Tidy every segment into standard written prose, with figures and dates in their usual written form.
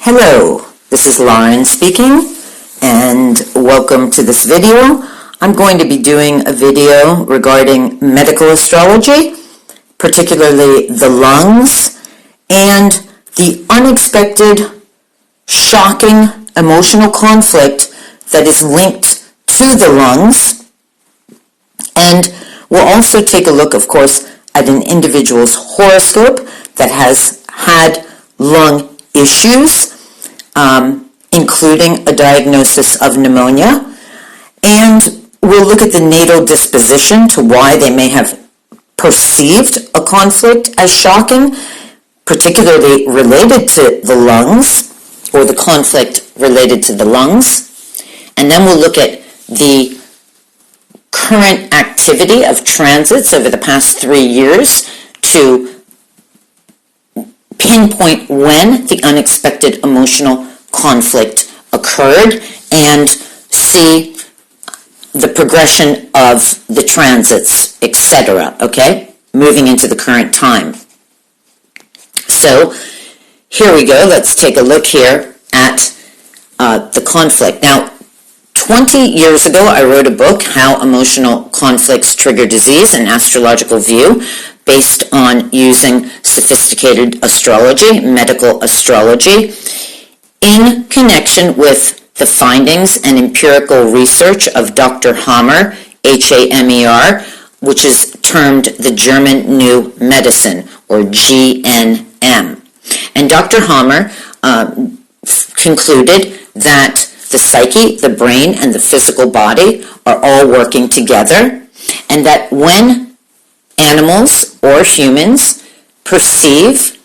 Hello, this is Lauren speaking, and welcome to this video. I'm going to be doing a video regarding medical astrology, particularly the lungs, and the unexpected, shocking emotional conflict that is linked to the lungs. And we'll also take a look, of course, at an individual's horoscope that has had lung issues, including a diagnosis of pneumonia, and we'll look at the natal disposition to why they may have perceived a conflict as shocking, particularly related to the lungs, or the conflict related to the lungs. And then we'll look at the current activity of transits over the past 3 years to pinpoint when the unexpected emotional conflict occurred and see the progression of the transits, etc. Okay, moving into the current time. So here we go. Let's take a look here at the conflict. Now, 20 years ago, I wrote a book, How Emotional Conflicts Trigger Disease, an astrological view, based on using sophisticated astrology, medical astrology, in connection with the findings and empirical research of Dr. Hamer, Hamer, which is termed the German New Medicine, or GNM. And Dr. Hamer concluded that the psyche, the brain, and the physical body are all working together, and that when animals or humans perceive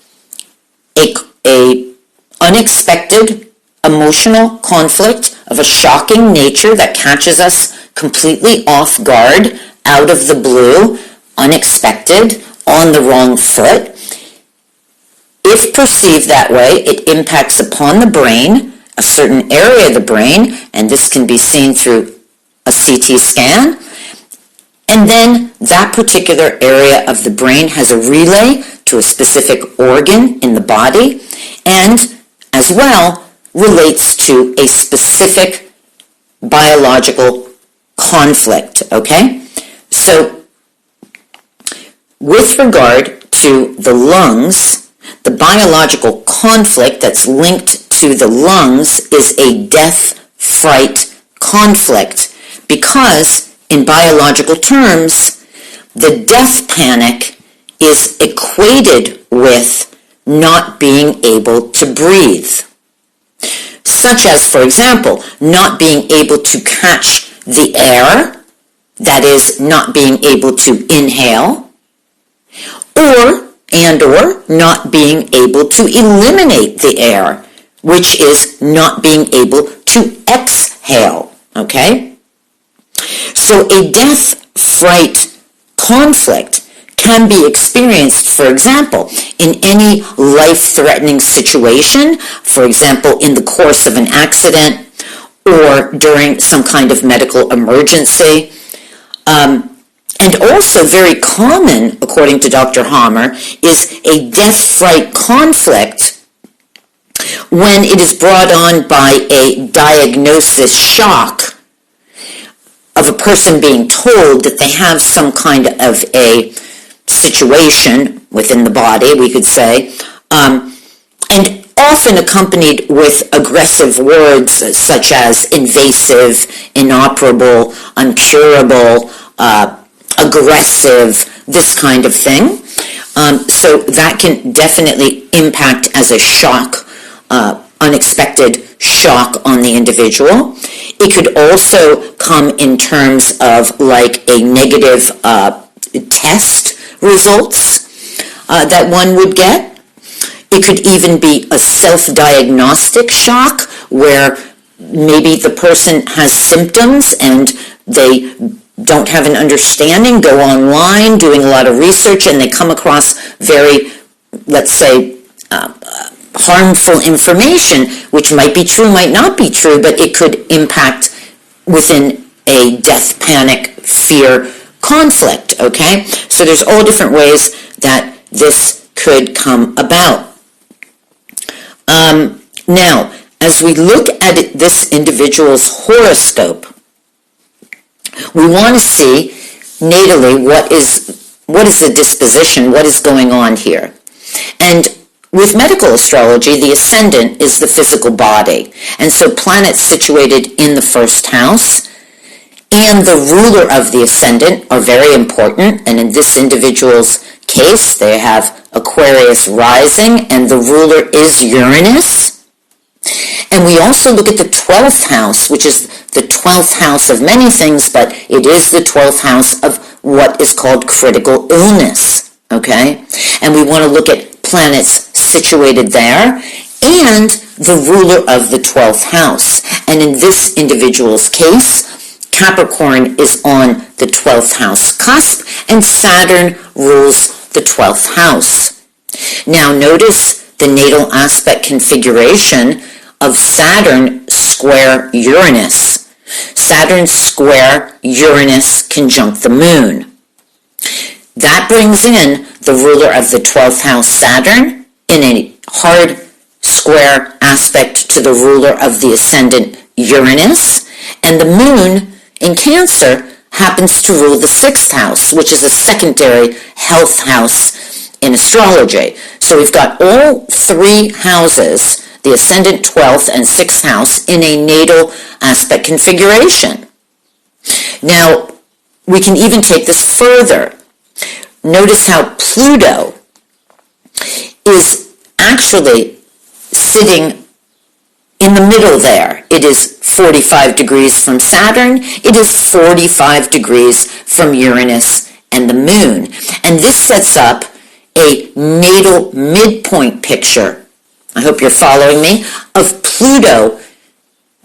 a unexpected emotional conflict of a shocking nature that catches us completely off guard, out of the blue, unexpected, on the wrong foot, if perceived that way, it impacts upon the brain, a certain area of the brain, and this can be seen through a CT scan, and then that particular area of the brain has a relay to a specific organ in the body, and as well relates to a specific biological conflict, okay? So with regard to the lungs, the biological conflict that's linked to the lungs is a death-fright conflict, because in biological terms, the death panic is equated with not being able to breathe. Such as, for example, not being able to catch the air, that is, not being able to inhale, or not being able to eliminate the air, which is not being able to exhale, okay? So a death-fright conflict can be experienced, for example, in any life-threatening situation, for example, in the course of an accident or during some kind of medical emergency. And also very common, according to Dr. Hamer, is a death-fright conflict when it is brought on by a diagnosis shock of a person being told that they have some kind of a situation within the body, we could say, and often accompanied with aggressive words such as invasive, inoperable, uncurable, aggressive, this kind of thing. So that can definitely impact as a shock, unexpected shock on the individual. It could also come in terms of like a negative test results that one would get. It could even be a self-diagnostic shock where maybe the person has symptoms and they don't have an understanding, go online doing a lot of research, and they come across very, let's say, harmful information, which might be true, might not be true, but it could impact within a death, panic, fear conflict, okay? So there's all different ways that this could come about. Now, as we look at this individual's horoscope, we want to see natally what is the disposition, what is going on here. And with medical astrology, the ascendant is the physical body. And so planets situated in the first house and the ruler of the ascendant are very important. And in this individual's case, they have Aquarius rising and the ruler is Uranus. And we also look at the 12th house, which is the 12th house of many things, but it is the 12th house of what is called critical illness, okay? And we want to look at planets situated there and the ruler of the 12th house. And in this individual's case, Capricorn is on the 12th house cusp and Saturn rules the 12th house. Now notice the natal aspect configuration of Saturn square Uranus. Saturn square Uranus conjunct the moon. That brings in the ruler of the 12th house, Saturn, in a hard square aspect to the ruler of the ascendant, Uranus, and the moon in Cancer happens to rule the 6th house, which is a secondary health house in astrology. So we've got all three houses, the ascendant, 12th, and 6th house, in a natal aspect configuration. Now, we can even take this further. Notice how Pluto is actually sitting in the middle there. It is 45 degrees from Saturn. It is 45 degrees from Uranus and the moon. And this sets up a natal midpoint picture, I hope you're following me, of Pluto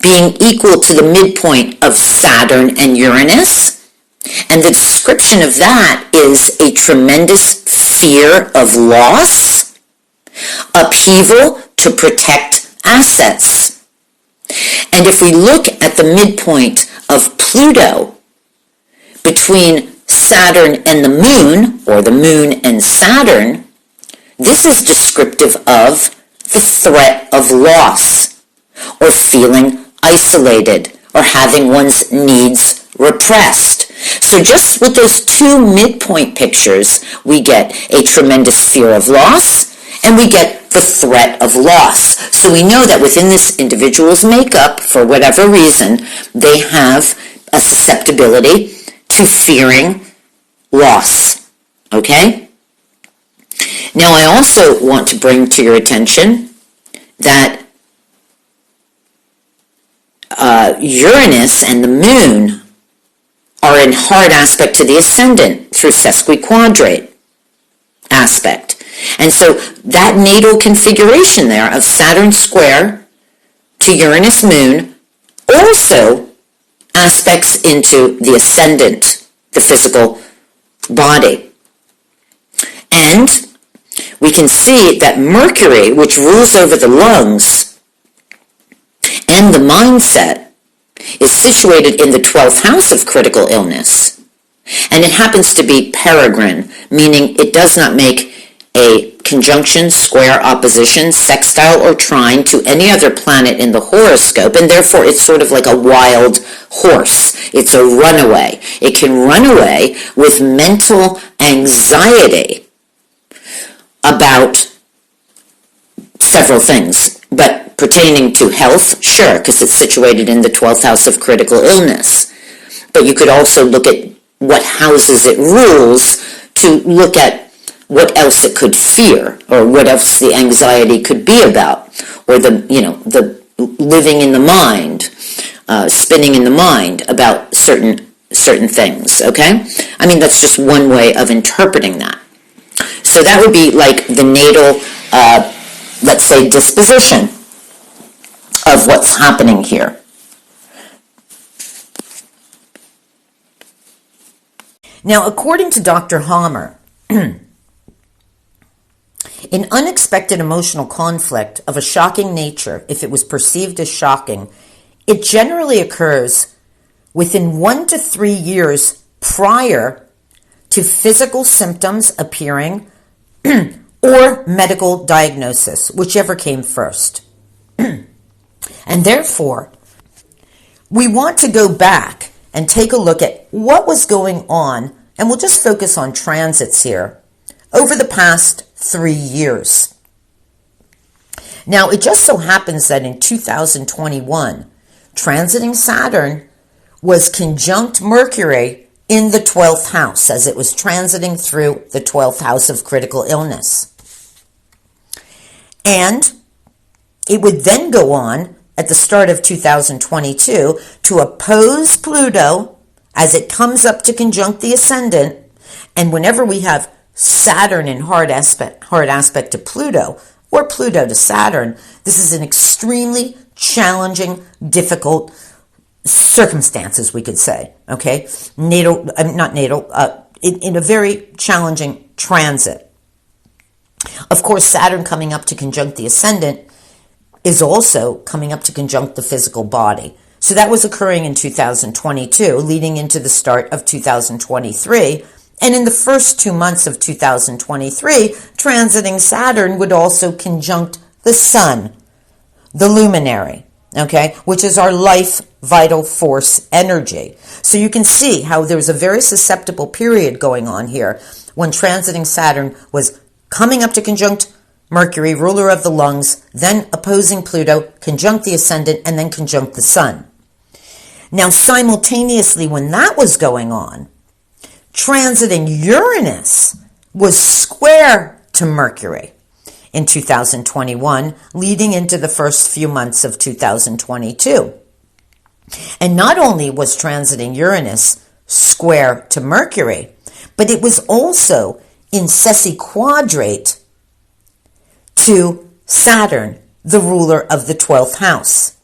being equal to the midpoint of Saturn and Uranus. And the description of that is a tremendous fear of loss, upheaval to protect assets. And if we look at the midpoint of Pluto between Saturn and the moon, or the moon and Saturn, this is descriptive of the threat of loss, or feeling isolated, or having one's needs repressed. So just with those two midpoint pictures, we get a tremendous fear of loss, and we get the threat of loss. So we know that within this individual's makeup, for whatever reason, they have a susceptibility to fearing loss. Okay? Now I also want to bring to your attention that Uranus and the moon are in hard aspect to the ascendant through sesquiquadrate aspect. And so that natal configuration there of Saturn square to Uranus moon also aspects into the ascendant, the physical body. And we can see that Mercury, which rules over the lungs and the mindset, is situated in the 12th house of critical illness. And it happens to be peregrine, meaning it does not make a conjunction, square, opposition, sextile, or trine to any other planet in the horoscope, and therefore it's sort of like a wild horse. It's a runaway. It can run away with mental anxiety about several things, but pertaining to health, sure, because it's situated in the 12th house of critical illness. But you could also look at what houses it rules to look at what else it could fear, or what else the anxiety could be about, or the living in the mind, spinning in the mind about certain things, okay? I mean, that's just one way of interpreting that. So that would be like the natal, let's say, disposition of what's happening here. Now, according to Dr. Hammer, in unexpected emotional conflict of a shocking nature, if it was perceived as shocking, it generally occurs within 1 to 3 years prior to physical symptoms appearing or medical diagnosis, whichever came first. And therefore, we want to go back and take a look at what was going on, and we'll just focus on transits here, over the past 3 years. Now, it just so happens that in 2021, transiting Saturn was conjunct Mercury in the 12th house, as it was transiting through the 12th house of critical illness. And it would then go on at the start of 2022 to oppose Pluto as it comes up to conjunct the ascendant. And whenever we have Saturn in hard aspect to Pluto, or Pluto to Saturn, this is an extremely challenging, difficult circumstances, we could say, okay? In a very challenging transit. Of course, Saturn coming up to conjunct the ascendant is also coming up to conjunct the physical body. So that was occurring in 2022, leading into the start of 2023. And in the first 2 months of 2023, transiting Saturn would also conjunct the Sun, the luminary, okay, which is our life, vital force energy. So you can see how there's a very susceptible period going on here when transiting Saturn was coming up to conjunct Mercury, ruler of the lungs, then opposing Pluto, conjunct the ascendant, and then conjunct the Sun. Now, simultaneously, when that was going on, transiting Uranus was square to Mercury in 2021, leading into the first few months of 2022. And not only was transiting Uranus square to Mercury, but it was also in sesquiquadrate to Saturn, the ruler of the 12th house,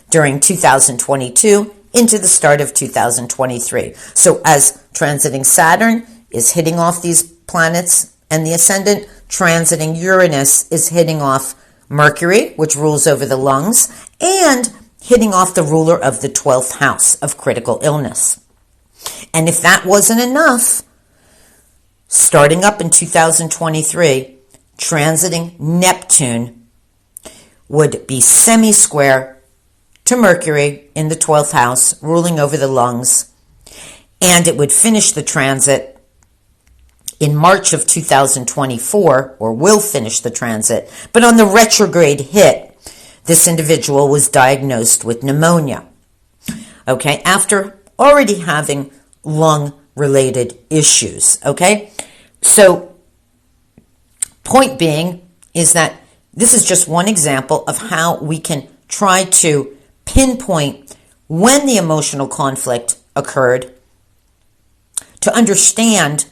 during 2022 into the start of 2023. So as transiting Saturn is hitting off these planets and the ascendant, transiting Uranus is hitting off Mercury, which rules over the lungs, and hitting off the ruler of the 12th house of critical illness. And if that wasn't enough, starting up in 2023, transiting Neptune would be semi-square to Mercury in the 12th house, ruling over the lungs, and it would finish the transit in March of 2024, or will finish the transit, but on the retrograde hit, this individual was diagnosed with pneumonia, okay, after already having lung-related issues, okay? So, point being is that this is just one example of how we can try to pinpoint when the emotional conflict occurred to understand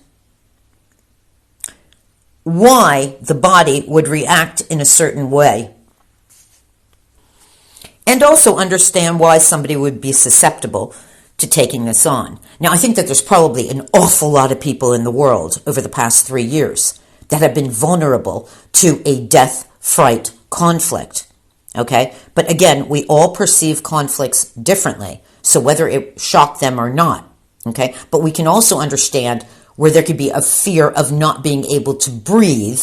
why the body would react in a certain way, and also understand why somebody would be susceptible to taking this on. Now, I think that there's probably an awful lot of people in the world over the past 3 years that have been vulnerable to a death, fright, conflict, okay? But again, we all perceive conflicts differently, so whether it shocked them or not, okay? But we can also understand where there could be a fear of not being able to breathe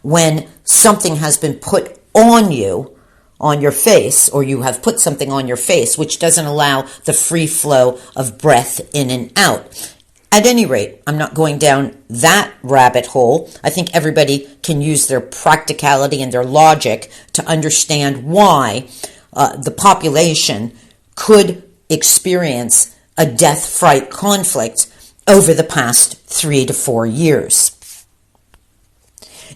when something has been put on you, on your face, or you have put something on your face, which doesn't allow the free flow of breath in and out. At any rate, I'm not going down that rabbit hole. I think everybody can use their practicality and their logic to understand why the population could experience a death, fright, conflict over the past 3 to 4 years.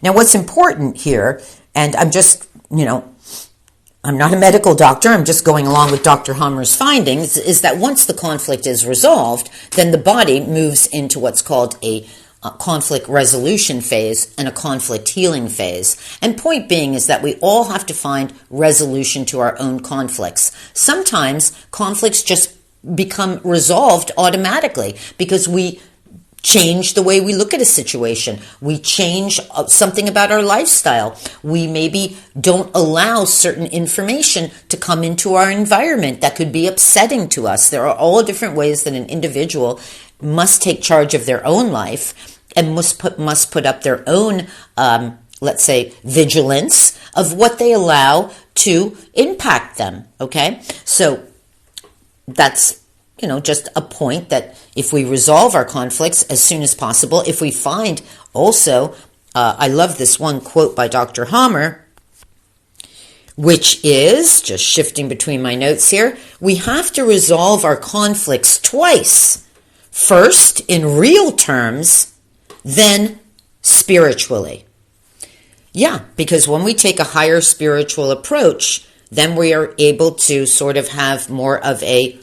Now, what's important here, and I'm just, I'm not a medical doctor, I'm just going along with Dr. Hammer's findings, is that once the conflict is resolved, then the body moves into what's called a conflict resolution phase and a conflict healing phase. And point being is that we all have to find resolution to our own conflicts. Sometimes conflicts just become resolved automatically because we change the way we look at a situation. We change something about our lifestyle. We maybe don't allow certain information to come into our environment that could be upsetting to us. There are all different ways that an individual must take charge of their own life and must put up their own, let's say, vigilance of what they allow to impact them, okay? So that's, just a point that if we resolve our conflicts as soon as possible, if we find also, I love this one quote by Dr. Hammer, which is, just shifting between my notes here, we have to resolve our conflicts twice. First, in real terms, then spiritually. Yeah, because when we take a higher spiritual approach, then we are able to sort of have more of a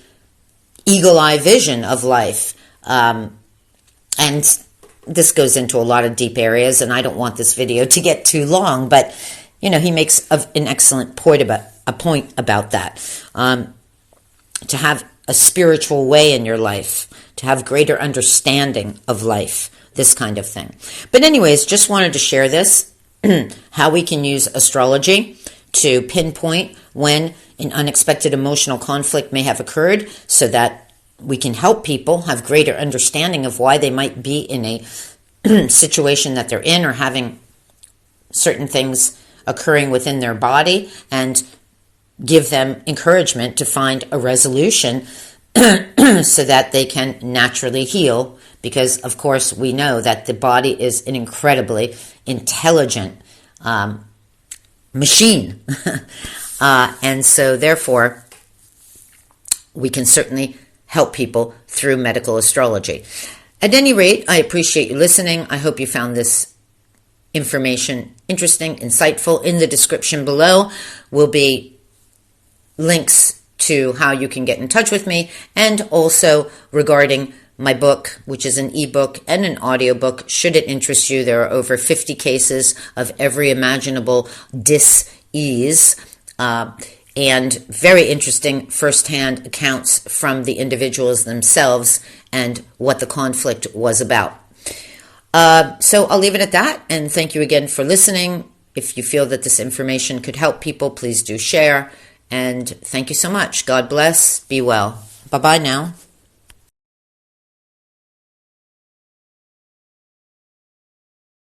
eagle-eye vision of life. And this goes into a lot of deep areas, and I don't want this video to get too long, but, he makes an excellent point about that. To have a spiritual way in your life, to have greater understanding of life, this kind of thing. But anyways, just wanted to share this, how we can use astrology to pinpoint when an unexpected emotional conflict may have occurred so that we can help people have greater understanding of why they might be in a situation that they're in or having certain things occurring within their body, and give them encouragement to find a resolution so that they can naturally heal, because of course we know that the body is an incredibly intelligent machine. And so therefore we can certainly help people through medical astrology. At any rate, I appreciate you listening. I hope you found this information interesting, insightful. In the description below will be links to how you can get in touch with me, and also regarding my book, which is an ebook and an audiobook. Should it interest you, there are over 50 cases of every imaginable dis-ease, and very interesting firsthand accounts from the individuals themselves and what the conflict was about. So I'll leave it at that, and thank you again for listening. If you feel that this information could help people, please do share, and thank you so much. God bless. Be well. Bye-bye now.